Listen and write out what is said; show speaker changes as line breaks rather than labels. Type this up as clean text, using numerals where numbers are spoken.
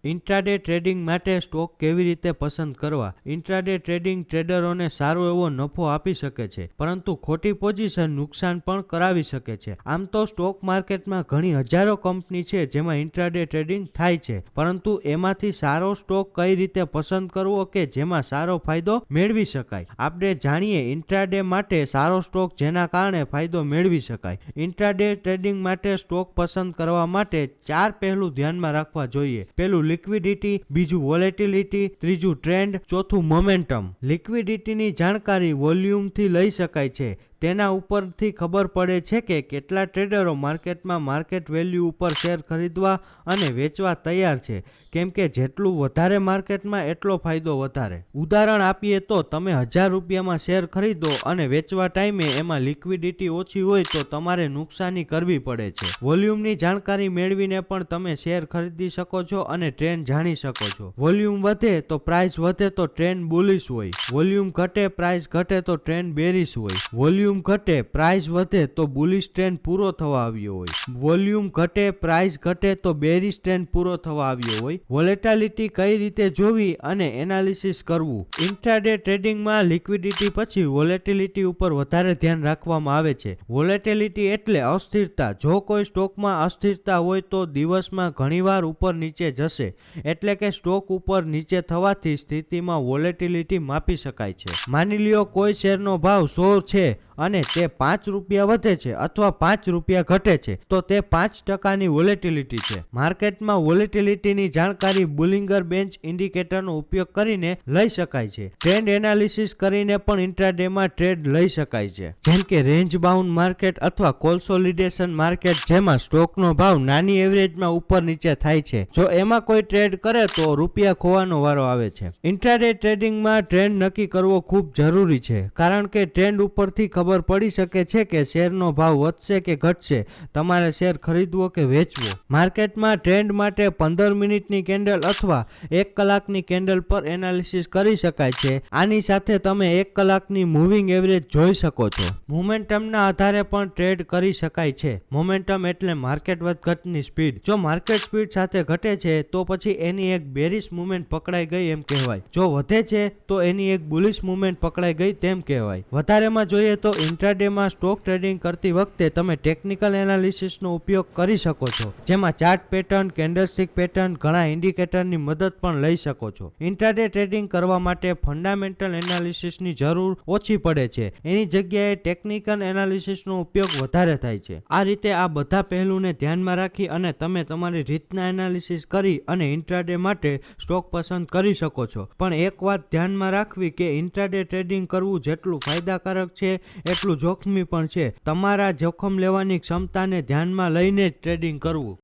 Intraday trading માટે stock કેવી રીતે પસંદ કરવા? ઇન્ટ્રાડે ટ્રેડિંગ ટ્રેડરોને સારો એવો નફો આપી શકે છે, પરંતુ ખોટી પોઝિશન નુકસાન પણ કરાવી શકે છે. આમ તો સ્ટોક માર્કેટમાં ઘણી હજારો કંપની છે જેમાં ઇન્ટ્રાડે ટ્રેડિંગ થાય છે, પરંતુ એમાંથી સારો સ્ટોક કઈ રીતે પસંદ કરવો કે જેમાં સારો ફાયદો મેળવી શકાય. આપણે જાણીએ ઇન્ટ્રાડે માટે સારો સ્ટોક જેના કારણે ફાયદો મેળવી શકાય. ઇન્ટ્રાડે ટ્રેડિંગ માટે સ્ટોક પસંદ કરવા માટે 4 પહેલું ધ્યાનમાં રાખવા જોઈએ. પહેલું લિક્વિડિટી, બીજું વોલેટિલિટી, ત્રીજું ટ્રેન્ડ, ચોથું મોમેન્ટમ. લિક્વિડિટીની જાણકારી વોલ્યુમથી લઈ શકાય છે. તેના ઉપરથી ખબર પડે છે કે કેટલા ટ્રેડરો માર્કેટમાં માર્કેટ વેલ્યુ ઉપર શેર ખરીદવા અને વેચવા તૈયાર છે, કેમ કે જેટલું વધારે માર્કેટમાં એટલો ફાયદો વધારે. ઉદાહરણ આપીએ તો તમે 1000 રૂપિયામાં શેર ખરીદો અને વેચવા ટાઈમે એમાં લિક્વિડિટી ઓછી હોય તો તમારે નુકસાની કરવી પડે છે. વોલ્યુમની જાણકારી મેળવીને પણ તમે શેર ખરીદી શકો છો અને ટ્રેન્ડ જાણી શકો છો. વોલ્યુમ વધે તો પ્રાઇસ વધે તો ટ્રેન્ડ બુલિશ હોય. વોલ્યુમ ઘટે પ્રાઇસ ઘટે તો ટ્રેન્ડ બેરિશ હોય. વોલ્યુમ ઘટે પ્રાઇસ વધે તો બુલિશ ટ્રેન્ડ પૂરો થવા આવ્યો હોય. વોલ્યુમ ઘટે પ્રાઇસ ઘટે તો બેરિશ ટ્રેન્ડ પૂરો થવા આવ્યો હોય. વોલેટિલિટી કઈ રીતે જોવી અને એનાલિસિસ કરવું? ઇન્ટ્રાડે ટ્રેડિંગમાં લિક્વિડિટી પછી વોલેટિલિટી ઉપર વધારે ધ્યાન રાખવામાં આવે છે. વોલેટિલિટી એટલે અસ્થિરતા. જો કોઈ સ્ટોકમાં અસ્થિરતા હોય તો દિવસમાં ઘણીવાર ઉપર નીચે જશે, એટલે કે સ્ટોક ઉપર નીચે થવાથી સ્થિતિમાં વોલેટિલિટી માપી શકાય છે. માની લ્યો કોઈ શેરનો ભાવ 100 છે અને તે 5 રૂપિયા વધે છે અથવા 5 રૂપિયા ઘટે છે, તો તે 5%ની વોલેટિલિટી છે. માર્કેટમાં વોલેટિલિટીની જાણકારી બોલિંગર બેન્ચ ઇન્ડિકેટરનો ઉપયોગ કરીને લઈ શકાય છે. ટ્રેન્ડ એનાલિસિસ કરીને પણ ઇન્ટ્રાડેમાં ટ્રેડ લઈ શકાય છે, જેમ કે રેન્જ બાઉન્ડ માર્કેટ અથવા કોન્સોલિડેશન માર્કેટ, જેમાં સ્ટોકનો ભાવ નાની એવરેજમાં ઉપર નીચે થાય છે. જો એમાં કોઈ ટ્રેડ કરે તો રૂપિયા ખોવાનો વારો આવે છે. ઇન્ટ્રાડે ટ્રેડિંગમાં ટ્રેન્ડ નક્કી કરવો ખૂબ જરૂરી છે, કારણ કે ટ્રેન્ડ ઉપરથી ખબર પડી શકે છે કે શેરનો ભાવ વધશે કે ઘટશે, તમારે શેર ખરીદવો કે વેચવો. માર્કેટમાં ટ્રેન્ડ માટે 15 મિનિટની કેન્ડલ અથવા 1 કલાકની કેન્ડલ પર એનાલિસિસ કરી શકાય છે. આની સાથે તમે 1 કલાકની મૂવિંગ એવરેજ જોઈ શકો છો. મોમેન્ટમના આધારે પણ ટ્રેડ કરી શકાય છે. મોમેન્ટમ એટલે માર્કેટ વધઘટની સ્પીડ. જો માર્કેટ સ્પીડ સાથે ઘટે છે તો પછી એની એક બેરિશ મુવમેન્ટ પકડાઈ ગઈ એમ કહેવાય. જો વધે છે તો એની એક બુલિશ મુવમેન્ટ પકડાઈ ગઈ તેમ કહેવાય. વધારેમાં જોઈએ તો ઇન્ટ્રાડેમાં સ્ટોક ટ્રેડિંગ કરતી વખતે તમે ટેકનિકલ એનાલિસિસનો ઉપયોગ કરી શકો છો, જેમાં ચાર્ટ પેટર્ન, કેન્ડલસ્ટિક પેટર્ન, ઘણા ઇન્ડિકેટરની મદદ પણ લઈ શકો છો. ઇન્ટ્રાડે ટ્રેડિંગ કરવા માટે ફંડામેન્ટલ એનાલિસિસની જરૂર ઓછી પડે છે, એની જગ્યાએ ટેકનિકલ એનાલિસિસનો ઉપયોગ વધારે થાય છે. આ રીતે આ બધા પહેલુંને ધ્યાનમાં રાખી અને તમે તમારી રીતના એનાલિસિસ કરી અને ઇન્ટ્રાડે માટે સ્ટોક પસંદ કરી શકો છો. પણ એક વાત ધ્યાનમાં રાખવી કે ઇન્ટ્રાડે ટ્રેડિંગ કરવું જેટલું ફાયદાકારક છે એટલું જોખમી પણ છે. તમારા જોખમ લેવાની ક્ષમતાને ધ્યાનમાં લઈને જ ટ્રેડિંગ કરવું.